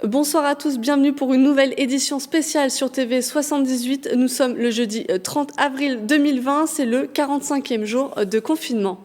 Bonsoir à tous, bienvenue pour une nouvelle édition spéciale sur TV 78. Nous sommes le jeudi 30 avril 2020, c'est le 45e jour de confinement.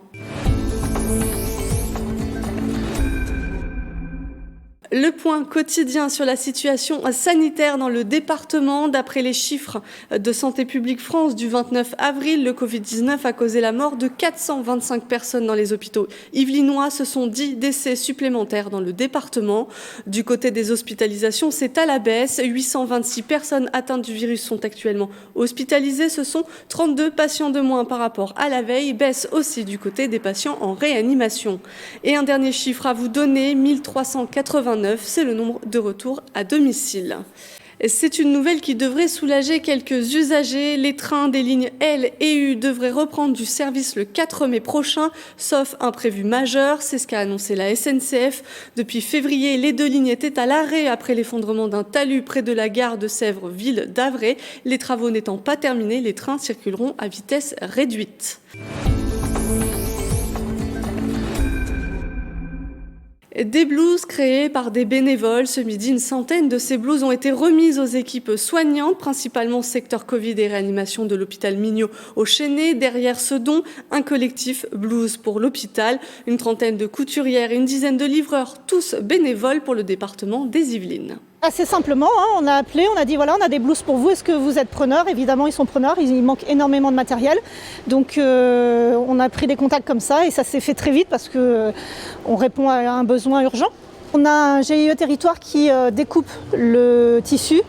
Le point quotidien sur la situation sanitaire dans le département. D'après les chiffres de Santé publique France du 29 avril, le Covid-19 a causé la mort de 425 personnes dans les hôpitaux yvelinois. Ce sont 10 décès supplémentaires dans le département. Du côté des hospitalisations, c'est à la baisse. 826 personnes atteintes du virus sont actuellement hospitalisées. Ce sont 32 patients de moins par rapport à la veille. Baisse aussi du côté des patients en réanimation. Et un dernier chiffre à vous donner, 1389. C'est le nombre de retours à domicile. C'est une nouvelle qui devrait soulager quelques usagers. Les trains des lignes L et U devraient reprendre du service le 4 mai prochain, sauf imprévu majeur. C'est ce qu'a annoncé la SNCF. Depuis février, les deux lignes étaient à l'arrêt après l'effondrement d'un talus près de la gare de Sèvres, ville d'Avray. Les travaux n'étant pas terminés, les trains circuleront à vitesse réduite. Des blouses créées par des bénévoles. Ce midi, une centaine de ces blouses ont été remises aux équipes soignantes, principalement secteur Covid et réanimation de l'hôpital Mignot au Chesnay. Derrière ce don, un collectif Blouses pour l'hôpital, une trentaine de couturières et une dizaine de livreurs, tous bénévoles pour le département des Yvelines. Assez simplement, on a appelé, on a dit voilà, on a des blouses pour vous, est-ce que vous êtes preneurs ? Évidemment, ils sont preneurs, il manque énormément de matériel. Donc on a pris des contacts comme ça et ça s'est fait très vite parce qu'on répond à un besoin urgent. On a un GIE Territoire qui découpe le tissu,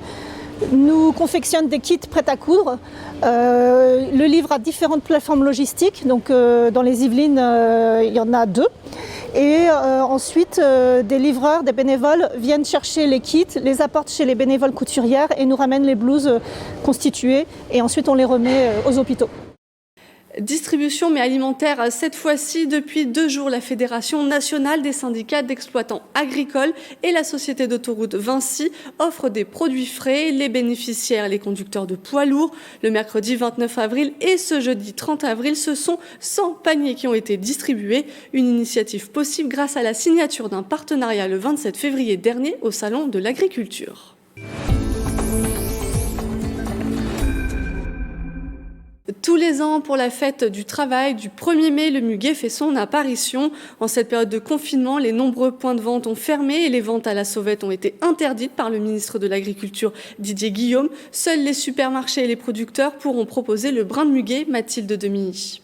nous confectionne des kits prêts à coudre, le livre à différentes plateformes logistiques. Donc dans les Yvelines, il y en a 2. Et ensuite, des livreurs, des bénévoles viennent chercher les kits, les apportent chez les bénévoles couturières et nous ramènent les blouses constituées. Et ensuite, on les remet aux hôpitaux. Distribution mais alimentaire cette fois-ci. Depuis 2 jours, la Fédération nationale des syndicats d'exploitants agricoles et la société d'autoroute Vinci offrent des produits frais. Les bénéficiaires, les conducteurs de poids lourds. Le mercredi 29 avril et ce jeudi 30 avril, ce sont 100 paniers qui ont été distribués. Une initiative possible grâce à la signature d'un partenariat le 27 février dernier au Salon de l'Agriculture. Tous les ans, pour la fête du travail du 1er mai, le muguet fait son apparition. En cette période de confinement, les nombreux points de vente ont fermé et les ventes à la sauvette ont été interdites par le ministre de l'Agriculture, Didier Guillaume. Seuls les supermarchés et les producteurs pourront proposer le brin de muguet, Mathilde Demilly.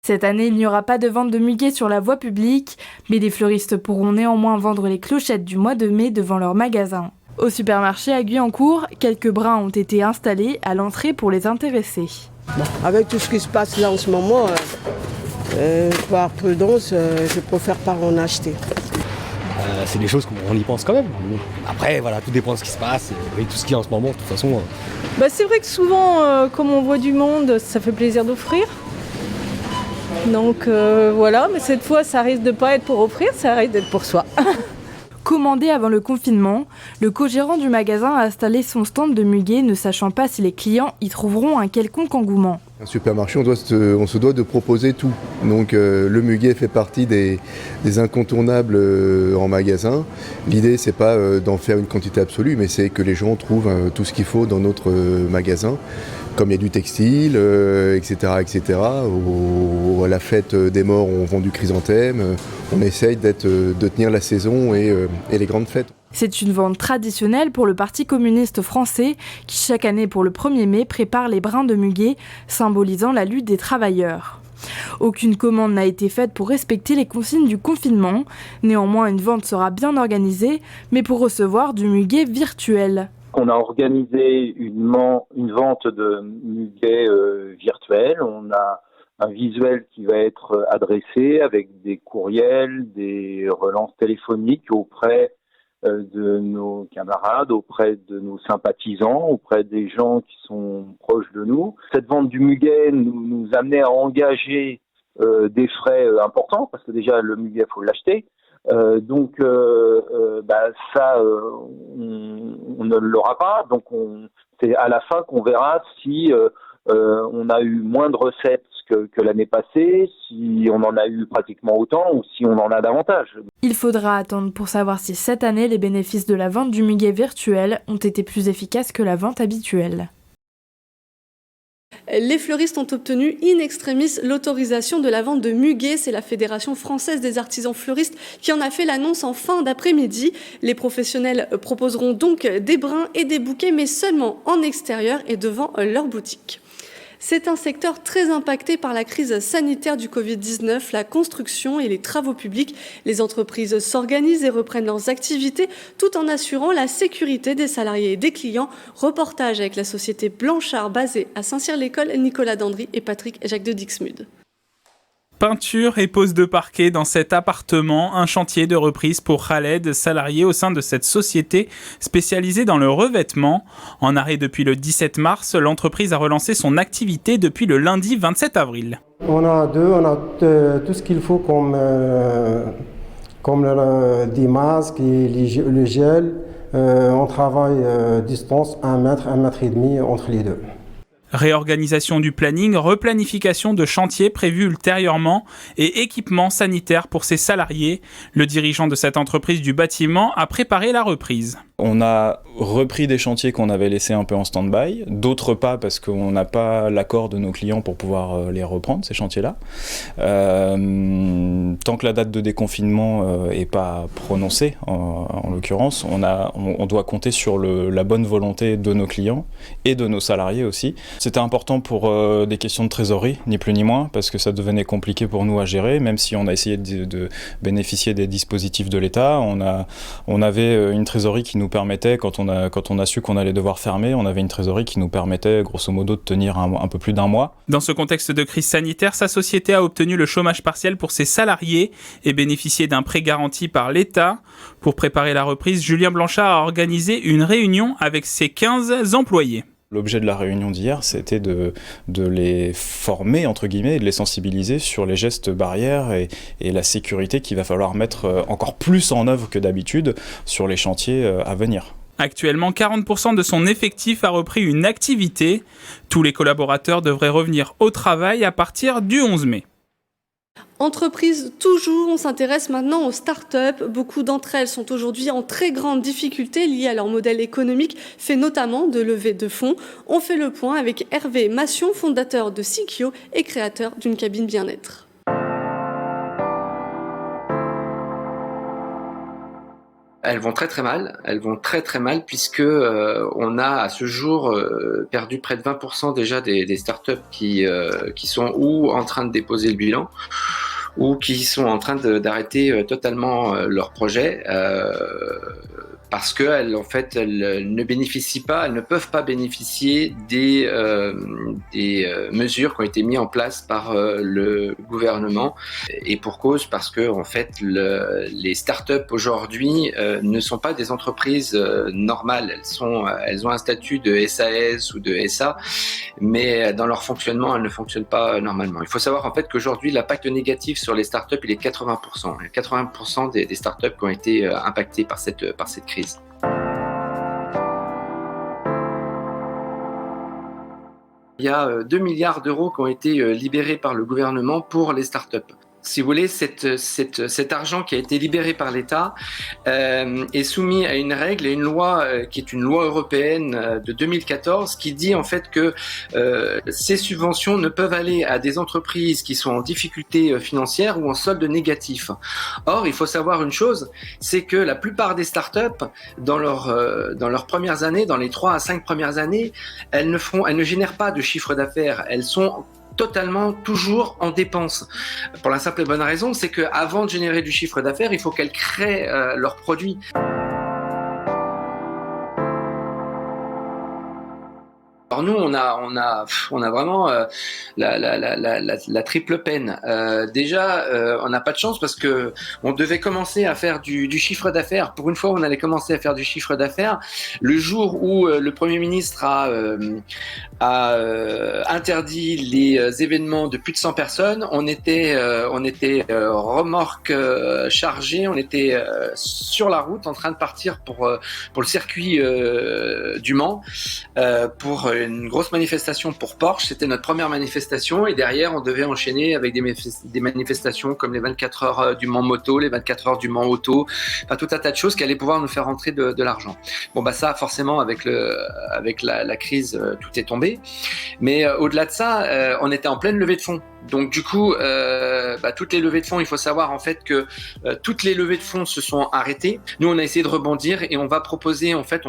Cette année, il n'y aura pas de vente de muguet sur la voie publique, mais les fleuristes pourront néanmoins vendre les clochettes du mois de mai devant leur magasin. Au supermarché à Guyancourt, quelques brins ont été installés à l'entrée pour les intéresser. Avec tout ce qui se passe là en ce moment, par prudence, je préfère pas en acheter. C'est des choses qu'on y pense quand même. Après, voilà, tout dépend de ce qui se passe et tout ce qu'il y a en ce moment. De toute façon. C'est vrai que souvent, comme on voit du monde, ça fait plaisir d'offrir. Donc voilà, mais cette fois, ça risque de pas être pour offrir, ça risque d'être pour soi. Commandé avant le confinement, le co-gérant du magasin a installé son stand de muguet, ne sachant pas si les clients y trouveront un quelconque engouement. Un supermarché, on se doit de proposer tout. Donc le muguet fait partie des incontournables en magasin. L'idée, c'est pas d'en faire une quantité absolue, mais c'est que les gens trouvent tout ce qu'il faut dans notre magasin. Comme il y a du textile, etc. À la fête des morts, on vend du chrysanthème. On essaye de tenir la saison et les grandes fêtes. C'est une vente traditionnelle pour le Parti communiste français qui, chaque année pour le 1er mai, prépare les brins de muguet, symbolisant la lutte des travailleurs. Aucune commande n'a été faite pour respecter les consignes du confinement. Néanmoins, une vente sera bien organisée, mais pour recevoir du muguet virtuel. On a organisé une vente de muguet virtuel. On a un visuel qui va être adressé avec des courriels, des relances téléphoniques auprès de nos camarades, auprès de nos sympathisants, auprès des gens qui sont proches de nous. Cette vente du muguet nous amenait à engager des frais importants parce que déjà le muguet, faut l'acheter. Donc ça, on ne l'aura pas. Donc c'est à la fin qu'on verra si on a eu moins de recettes que l'année passée, si on en a eu pratiquement autant ou si on en a davantage. Il faudra attendre pour savoir si cette année les bénéfices de la vente du muguet virtuel ont été plus efficaces que la vente habituelle. Les fleuristes ont obtenu in extremis l'autorisation de la vente de muguet. C'est la Fédération française des artisans fleuristes qui en a fait l'annonce en fin d'après-midi. Les professionnels proposeront donc des brins et des bouquets, mais seulement en extérieur et devant leur boutique. C'est un secteur très impacté par la crise sanitaire du Covid-19, la construction et les travaux publics. Les entreprises s'organisent et reprennent leurs activités tout en assurant la sécurité des salariés et des clients. Reportage avec la société Blanchard basée à Saint-Cyr-l'École, Nicolas Dandry et Patrick Jacques de Dixmude. Peinture et pose de parquet dans cet appartement, un chantier de reprise pour Khaled, salarié au sein de cette société spécialisée dans le revêtement. En arrêt depuis le 17 mars, l'entreprise a relancé son activité depuis le lundi 27 avril. On a tout ce qu'il faut comme des masques et le gel. On travaille distance 1 mètre, 1 mètre et demi entre les deux. Réorganisation du planning, replanification de chantiers prévus ultérieurement et équipement sanitaire pour ses salariés. Le dirigeant de cette entreprise du bâtiment a préparé la reprise. On a repris des chantiers qu'on avait laissés un peu en stand-by, d'autres pas parce qu'on n'a pas l'accord de nos clients pour pouvoir les reprendre, ces chantiers-là. Tant que la date de déconfinement n'est pas prononcée, en l'occurrence, on doit compter sur la bonne volonté de nos clients et de nos salariés aussi. C'était important pour des questions de trésorerie, ni plus ni moins, parce que ça devenait compliqué pour nous à gérer, même si on a essayé de bénéficier des dispositifs de l'État. On avait une trésorerie qui nous permettait, quand on a su qu'on allait devoir fermer, on avait une trésorerie qui nous permettait grosso modo de tenir un peu plus d'un mois. Dans ce contexte de crise sanitaire, sa société a obtenu le chômage partiel pour ses salariés et bénéficié d'un prêt garanti par l'État. Pour préparer la reprise, Julien Blanchard a organisé une réunion avec ses 15 employés. L'objet de la réunion d'hier, c'était de les former, entre guillemets, et de les sensibiliser sur les gestes barrières et la sécurité qu'il va falloir mettre encore plus en œuvre que d'habitude sur les chantiers à venir. Actuellement, 40% de son effectif a repris une activité. Tous les collaborateurs devraient revenir au travail à partir du 11 mai. Entreprise toujours, on s'intéresse maintenant aux startups. Beaucoup d'entre elles sont aujourd'hui en très grande difficulté liée à leur modèle économique, fait notamment de levée de fonds. On fait le point avec Hervé Massion, fondateur de Sikio et créateur d'une cabine bien-être. Elles vont très très mal puisque on a à ce jour perdu près de 20% déjà des startups qui sont ou en train de déposer le bilan ou qui sont en train d'arrêter totalement leur projet parce qu'elles ne bénéficient pas, elles ne peuvent pas bénéficier des mesures qui ont été mises en place par le gouvernement, et pour cause, parce que les startups aujourd'hui ne sont pas des entreprises normales. Elles ont un statut de SAS ou de SA, mais dans leur fonctionnement, elles ne fonctionnent pas normalement. Il faut savoir qu'aujourd'hui, l'impact négatif sur les startups, il est 80%. 80% des startups qui ont été impactées par cette crise. Il y a 2 milliards d'euros qui ont été libérés par le gouvernement pour les startups. Si vous voulez, cet argent qui a été libéré par l'État est soumis à une règle et une loi qui est une loi européenne de 2014 qui dit en fait que ces subventions ne peuvent aller à des entreprises qui sont en difficulté financière ou en solde négatif. Or, il faut savoir une chose, c'est que la plupart des startups, dans leurs premières années, dans les 3 à 5 premières années, elles ne génèrent pas de chiffre d'affaires. Elles sont totalement toujours en dépenses. Pour la simple et bonne raison, c'est qu'avant de générer du chiffre d'affaires, il faut qu'elles créent leurs produits. Alors nous, on a vraiment la triple peine. Déjà, on n'a pas de chance parce que on devait commencer à faire du chiffre d'affaires. Pour une fois, on allait commencer à faire du chiffre d'affaires. Le jour où le Premier ministre a interdit les événements de plus de 100 personnes, on était remorque chargée, on était sur la route en train de partir pour le circuit du Mans pour une grosse manifestation pour Porsche. C'était notre première manifestation et derrière, on devait enchaîner avec des manifestations comme les 24 heures du Mans Moto, les 24 heures du Mans Auto, enfin tout un tas de choses qui allaient pouvoir nous faire rentrer de l'argent. Bon, bah ça, forcément, avec la crise, tout est tombé. Mais au-delà de ça, on était en pleine levée de fonds. Donc du coup, toutes les levées de fonds, il faut savoir en fait que toutes les levées de fonds se sont arrêtées. Nous, on a essayé de rebondir et on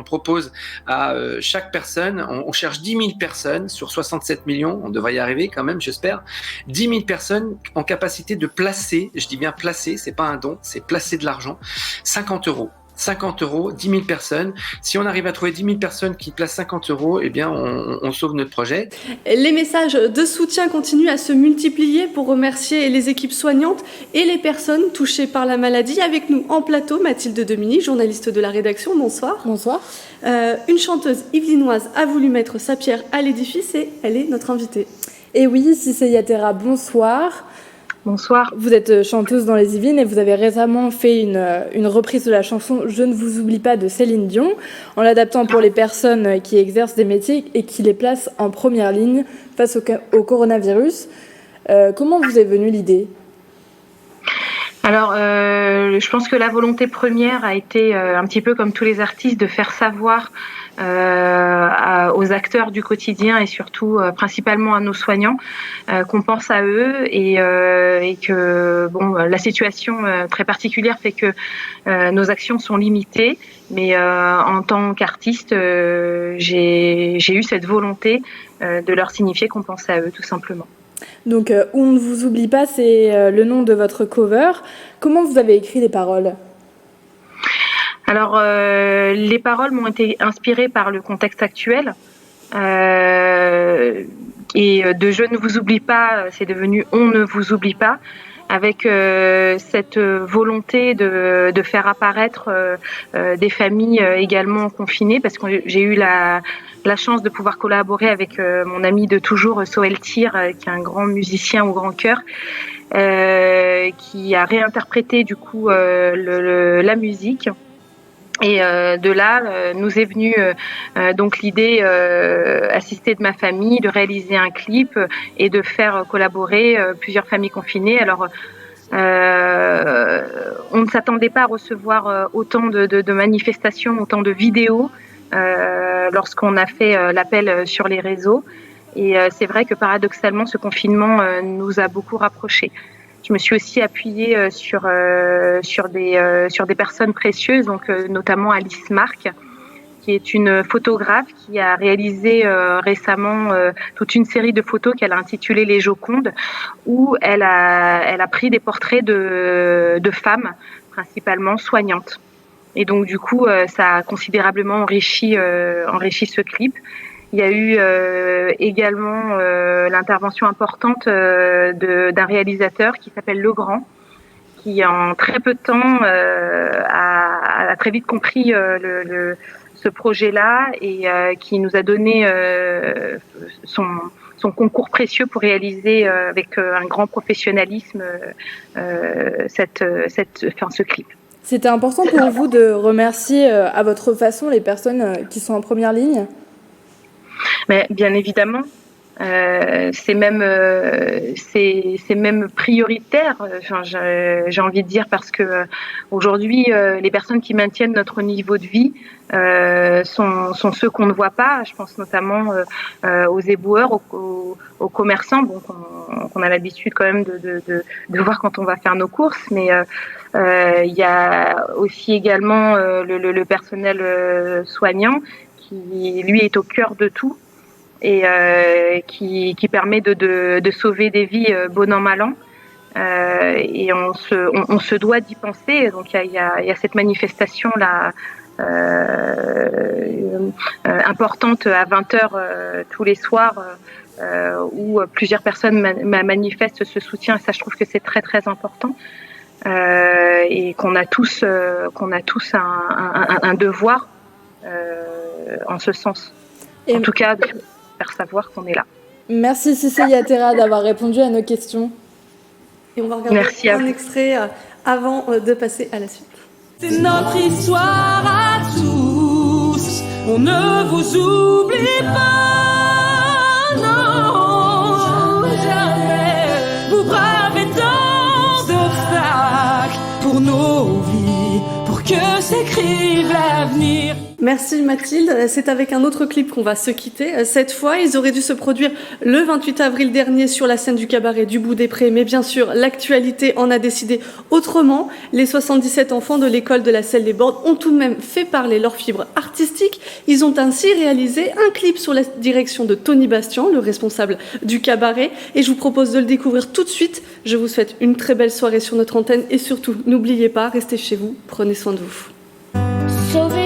propose à chaque personne, on cherche 10 000 personnes sur 67 millions, on devrait y arriver quand même, j'espère, 10 000 personnes en capacité de placer, je dis bien placer, c'est pas un don, c'est placer de l'argent, 50 €. 50 €, 10 000 personnes. Si on arrive à trouver 10 000 personnes qui placent 50 €, eh bien, on sauve notre projet. Les messages de soutien continuent à se multiplier pour remercier les équipes soignantes et les personnes touchées par la maladie. Avec nous en plateau, Mathilde Dominique, journaliste de la rédaction. Bonsoir. Bonsoir. Une chanteuse yvelinoise a voulu mettre sa pierre à l'édifice et elle est notre invitée. Et oui, Cissé Yatera, bonsoir. Bonsoir. Vous êtes chanteuse dans les Yvelines et vous avez récemment fait une reprise de la chanson « Je ne vous oublie pas » de Céline Dion, en l'adaptant pour les personnes qui exercent des métiers et qui les placent en première ligne face au coronavirus. Comment vous est venue l'idée ? Alors, je pense que la volonté première a été, un petit peu comme tous les artistes, de faire savoir aux acteurs du quotidien et surtout principalement à nos soignants qu'on pense à eux et que la situation très particulière fait que nos actions sont limitées, mais en tant qu'artiste j'ai eu cette volonté de leur signifier qu'on pense à eux tout simplement. Donc On ne vous oublie pas, c'est le nom de votre cover. Comment vous avez écrit les paroles ? Alors, les paroles m'ont été inspirées par le contexte actuel. Et de « Je ne vous oublie pas », c'est devenu « On ne vous oublie pas », avec cette volonté de faire apparaître des familles également confinées, parce que j'ai eu la chance de pouvoir collaborer avec mon ami de toujours, Soel Tir, qui est un grand musicien au grand cœur, qui a réinterprété du coup la musique. Et de là nous est venue donc l'idée assistée de ma famille de réaliser un clip et de faire collaborer plusieurs familles confinées. Alors on ne s'attendait pas à recevoir autant de manifestations, autant de vidéos lorsqu'on a fait l'appel sur les réseaux. Et c'est vrai que paradoxalement ce confinement nous a beaucoup rapprochés. Je me suis aussi appuyée sur des personnes précieuses, donc notamment Alice Marc, qui est une photographe qui a réalisé récemment toute une série de photos qu'elle a intitulées Les Jocondes, où elle a pris des portraits de femmes, principalement soignantes. Et donc du coup, ça a considérablement enrichi ce clip. Il y a eu également l'intervention importante d'un réalisateur qui s'appelle Legrand, qui en très peu de temps a très vite compris ce projet-là et qui nous a donné son concours précieux pour réaliser avec un grand professionnalisme ce clip. C'était important pour vous de remercier à votre façon les personnes qui sont en première ligne ? Mais bien évidemment, c'est même prioritaire. Enfin, j'ai envie de dire parce que aujourd'hui, les personnes qui maintiennent notre niveau de vie sont ceux qu'on ne voit pas. Je pense notamment aux éboueurs, aux commerçants, qu'on a l'habitude quand même de voir quand on va faire nos courses. Mais il y a aussi également le personnel soignant qui lui est au cœur de tout et qui permet de sauver des vies bon an mal an. Et on se doit d'y penser. Donc il y a cette manifestation là importante à 20h tous les soirs où plusieurs personnes manifestent ce soutien. Et ça, je trouve que c'est très très important. Et qu'on a tous un devoir en ce sens. En tout cas, de faire savoir qu'on est là. Merci Cissé Yatera d'avoir répondu à nos questions. Et on va regarder un extrait avant de passer à la suite. C'est notre histoire à tous, on ne vous oublie pas. Merci Mathilde. C'est avec un autre clip qu'on va se quitter. Cette fois, ils auraient dû se produire le 28 avril dernier sur la scène du cabaret du Bout des Prés. Mais bien sûr, l'actualité en a décidé autrement. Les 77 enfants de l'école de la Selle-les-Bordes ont tout de même fait parler leur fibre artistique. Ils ont ainsi réalisé un clip sous la direction de Tony Bastian, le responsable du cabaret. Et je vous propose de le découvrir tout de suite. Je vous souhaite une très belle soirée sur notre antenne. Et surtout, n'oubliez pas, restez chez vous, prenez soin de vous. Sauver